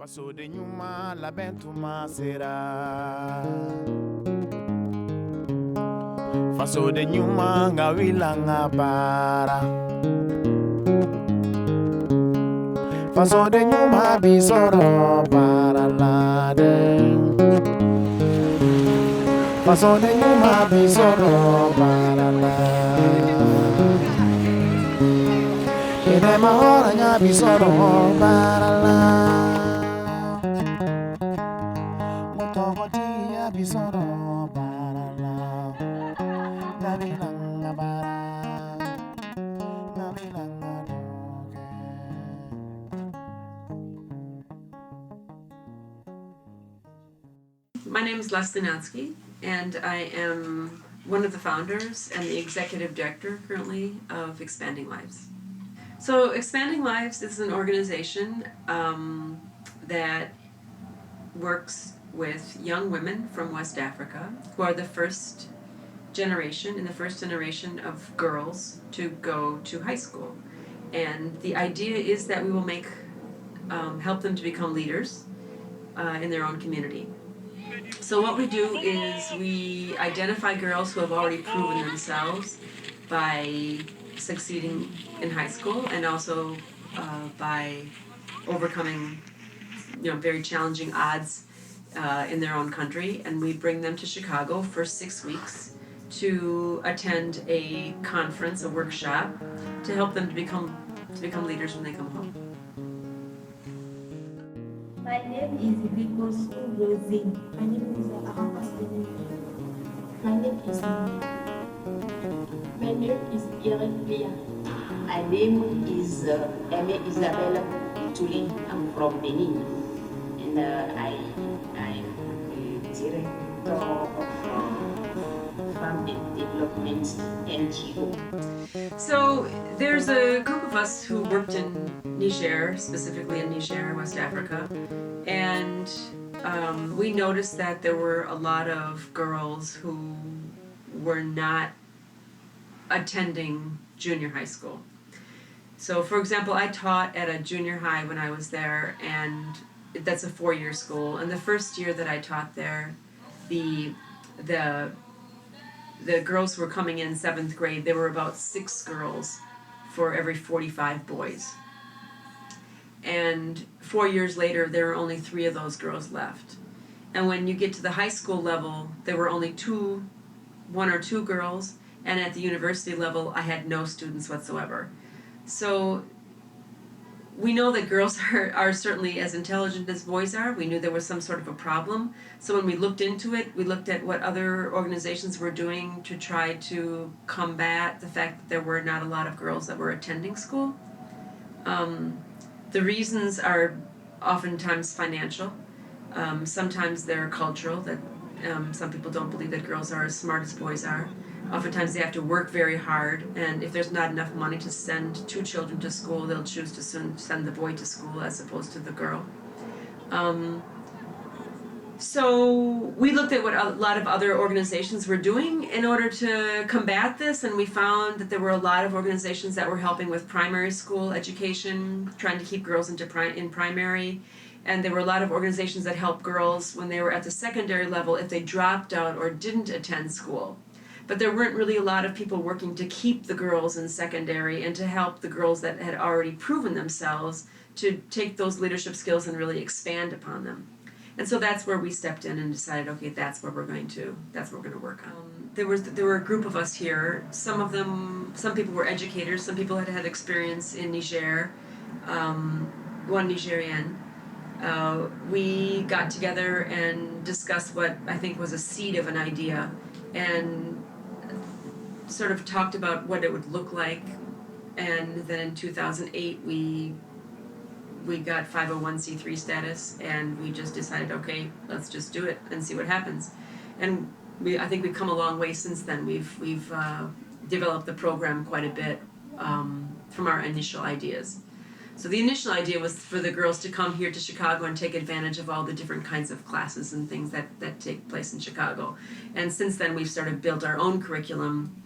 Paso de nyuma la bentuma sera. Faso de nyuma nga wilanga bara. Faso de nyuma bisoro para lade. Faso de nyuma bisoro para la. Ine mahora nya bisoro para la. Motogoti ya bisoro para la. Nabilanga bara. Nabilanga doge. My name is Leslie Nansky, and I am one of the founders and the executive director currently of Expanding Lives. So Expanding Lives is an organization that works with young women from West Africa who are the first generation of girls to go to high school. And the idea is that we will help them to become leaders in their own community. So what we do is we identify girls who have already proven themselves by succeeding in high school and also by overcoming very challenging odds in their own country, and we bring them to Chicago for 6 weeks to attend a conference, a workshop, to help them to become leaders when they come home. My name is Rikos Rosing. My name is Arakastene. My name is Eric Bia. My name is Aimee Isabelle Tulin. I'm from Benin, and I'm the director of Farm Development NGO. So there's a group of us who worked in Niger, specifically in Niger, West Africa, and we noticed that there were a lot of girls who were not attending junior high school. So for example, I taught at a junior high when I was there, and that's a 4-year school, and the first year that I taught there, the girls who were coming in 7th grade, there were about 6 girls for every 45 boys. And 4 years later, there were only 3 of those girls left. And when you get to the high school level, there were only 1 or 2 girls, and at the university level, I had no students whatsoever. So we know that girls are certainly as intelligent as boys are. We knew there was some sort of a problem. So when we looked into it, we looked at what other organizations were doing to try to combat the fact that there were not a lot of girls that were attending school. The reasons are oftentimes financial. Sometimes they're cultural, that some people don't believe that girls are as smart as boys are. Oftentimes they have to work very hard, and if there's not enough money to send 2 children to school, they'll choose to send the boy to school as opposed to the girl. So we looked at what a lot of other organizations were doing in order to combat this, and we found that there were a lot of organizations that were helping with primary school education, trying to keep girls in primary, and there were a lot of organizations that helped girls when they were at the secondary level if they dropped out or didn't attend school. But there weren't really a lot of people working to keep the girls in secondary and to help the girls that had already proven themselves to take those leadership skills and really expand upon them. And so that's where we stepped in and decided, okay, that's what we're going to work on. There were a group of us here. Some people were educators. Some people had experience in Niger. One Nigerian. We got together and discussed what I think was a seed of an idea, and sort of talked about what it would look like. And then in 2008, we got 501c3 status, and we just decided, okay, let's just do it and see what happens. And I think we've come a long way since then. We've developed the program quite a bit from our initial ideas. So the initial idea was for the girls to come here to Chicago and take advantage of all the different kinds of classes and things that take place in Chicago. And since then, we've sort of built our own curriculum.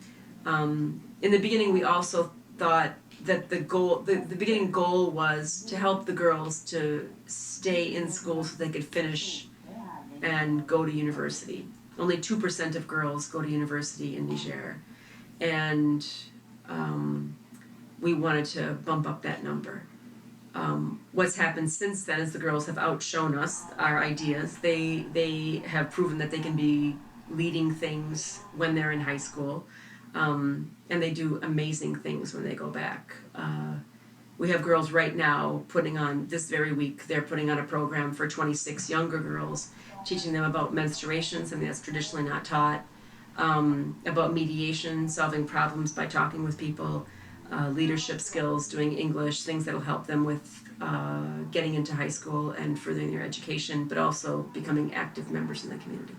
In the beginning, we also thought that the beginning goal was to help the girls to stay in school so they could finish and go to university. Only 2% of girls go to university in Niger, and we wanted to bump up that number. What's happened since then is the girls have outshone us, our ideas. They have proven that they can be leading things when they're in high school, and they do amazing things when they go back. We have girls right now putting on, this very week, they're putting on a program for 26 younger girls, teaching them about menstruation, something that's traditionally not taught, about mediation, solving problems by talking with people, leadership skills, doing English, things that'll help them with getting into high school and furthering their education, but also becoming active members in the community.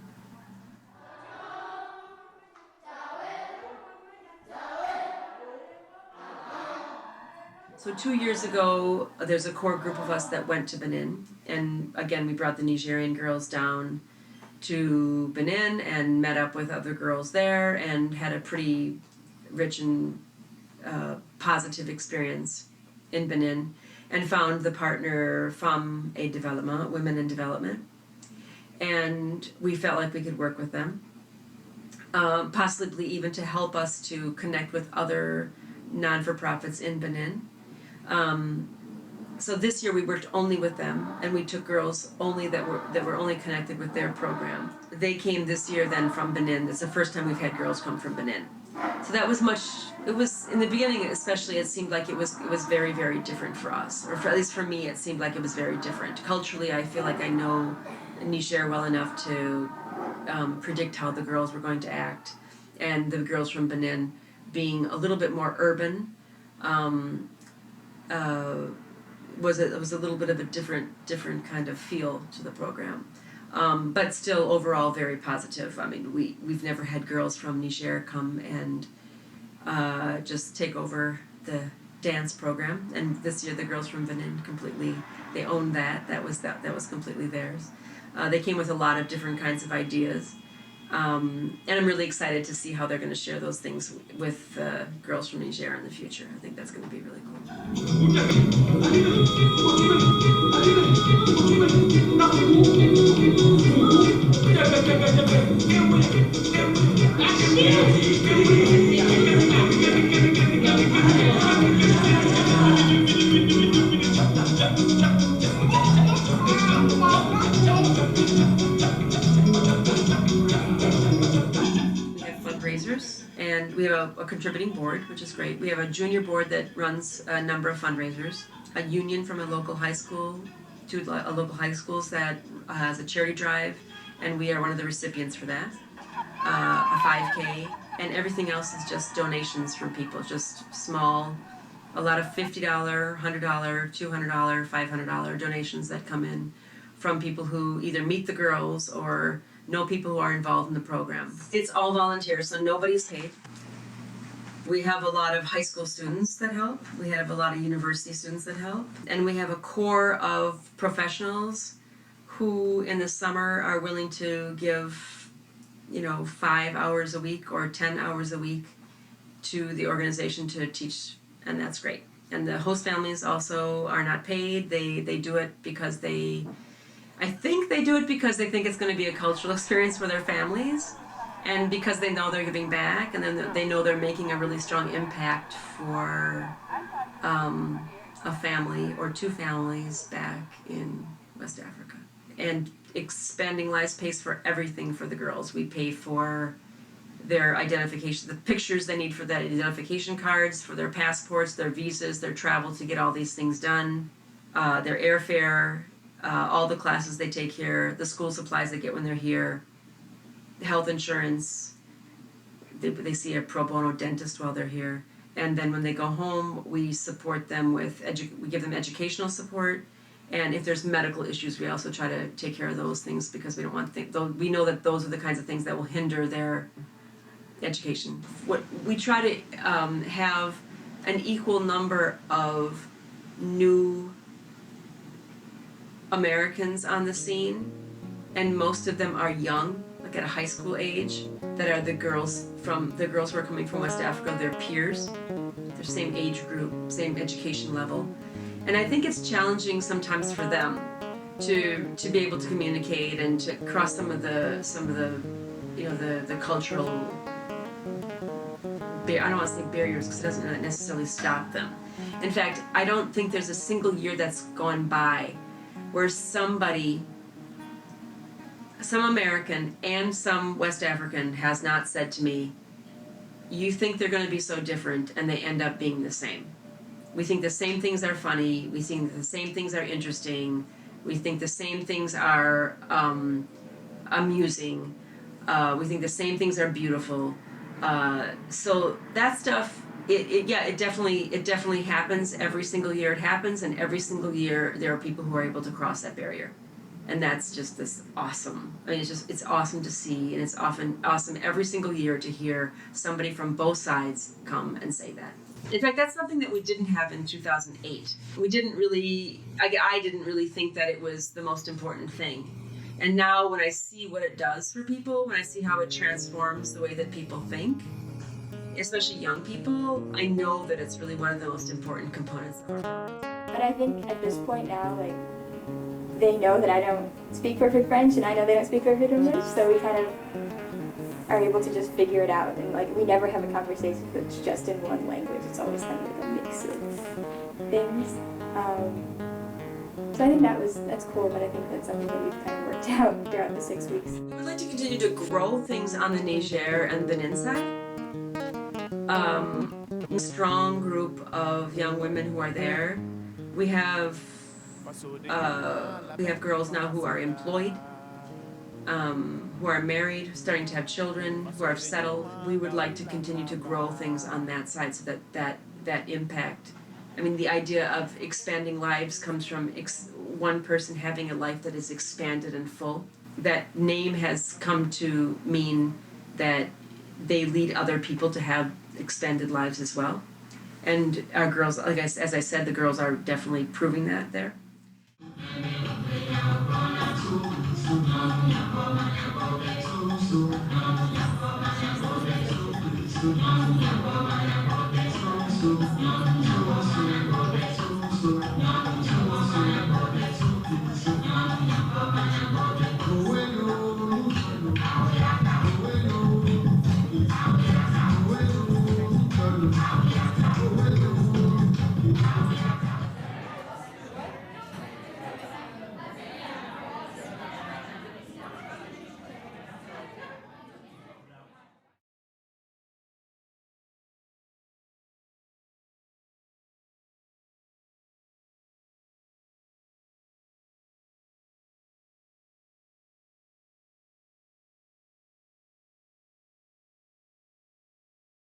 So 2 years ago, there's a core group of us that went to Benin, and again, we brought the Nigerian girls down to Benin and met up with other girls there and had a pretty rich and positive experience in Benin, and found the partner from Aid Development, Women in Development, and we felt like we could work with them, possibly even to help us to connect with other non-for-profits in Benin. So this year we worked only with them, and we took girls only that were only connected with their program. They came this year then from Benin. It's the first time we've had girls come from Benin. So that was it was, in the beginning especially, it seemed like it was very, very different for us. Or at least for me, it seemed like it was very different. Culturally, I feel like I know Niger well enough to predict how the girls were going to act. And the girls from Benin being a little bit more urban, was a little bit of a different kind of feel to the program, but still overall very positive. I mean, we've never had girls from Niger come and just take over the dance program, and this year the girls from Benin they owned that. That was completely theirs. They came with a lot of different kinds of ideas. And I'm really excited to see how they're going to share those things with girls from Niger in the future. I think that's going to be really cool. And we have a contributing board, which is great. We have a junior board that runs a number of fundraisers, a union from a local high school, two local high schools that has a charity drive, and we are one of the recipients for that, a 5K, and everything else is just donations from people, just small, a lot of $50, $100, $200, $500 donations that come in from people who either meet the girls or know people who are involved in the program. It's all volunteer, so nobody's paid. We have a lot of high school students that help. We have a lot of university students that help. And we have a core of professionals who in the summer are willing to give, 5 hours a week or 10 hours a week to the organization to teach, and that's great. And the host families also are not paid. They do it because I think they do it because they think it's going to be a cultural experience for their families, and because they know they're giving back, and then they know they're making a really strong impact for a family or two families back in West Africa. And Expanding Lives pays for everything for the girls. We pay for their identification, the pictures they need for that identification cards, for their passports, their visas, their travel to get all these things done, their airfare, all the classes they take here, the school supplies they get when they're here, health insurance, they see a pro bono dentist while they're here, and then when they go home, we support them with, we give them educational support, and if there's medical issues, we also try to take care of those things because we don't want we know that those are the kinds of things that will hinder their education. What we try to have an equal number of new Americans on the scene, and most of them are young, like at a high school age, that are the girls who are coming from West Africa, their peers. They're same age group, same education level. And I think it's challenging sometimes for them to be able to communicate and to cross some of the the cultural I don't want to say barriers because it doesn't necessarily stop them. In fact, I don't think there's a single year that's gone by where some American and some West African has not said to me, you think they're going to be so different, and they end up being the same. We think the same things are funny, we think the same things are interesting, we think the same things are amusing, we think the same things are beautiful. So that stuff, it definitely happens. Every single year it happens, and every single year there are people who are able to cross that barrier. And that's just this awesome. I mean, it's awesome to see, and it's often awesome every single year to hear somebody from both sides come and say that. In fact, that's something that we didn't have in 2008. We didn't really, I didn't really think that it was the most important thing. And now when I see what it does for people, when I see how it transforms the way that people think, especially young people, I know that it's really one of the most important components of our lives. But I think at this point now, like, they know that I don't speak perfect French, and I know they don't speak perfect English, so we kind of are able to just figure it out. And like, we never have a conversation that's just in one language. It's always kind of like a mix of things. So I think that's cool, but I think that's something that we've kind of worked out throughout the 6 weeks. We would like to continue to grow things on the Niger and Benin side. A strong group of young women who are there. We have girls now who are employed, who are married, starting to have children, who are settled. We would like to continue to grow things on that side so that impact. I mean, the idea of expanding lives comes from one person having a life that is expanded and full. That name has come to mean that they lead other people to have expanded lives as well. And our girls, as I said, the girls are definitely proving that there.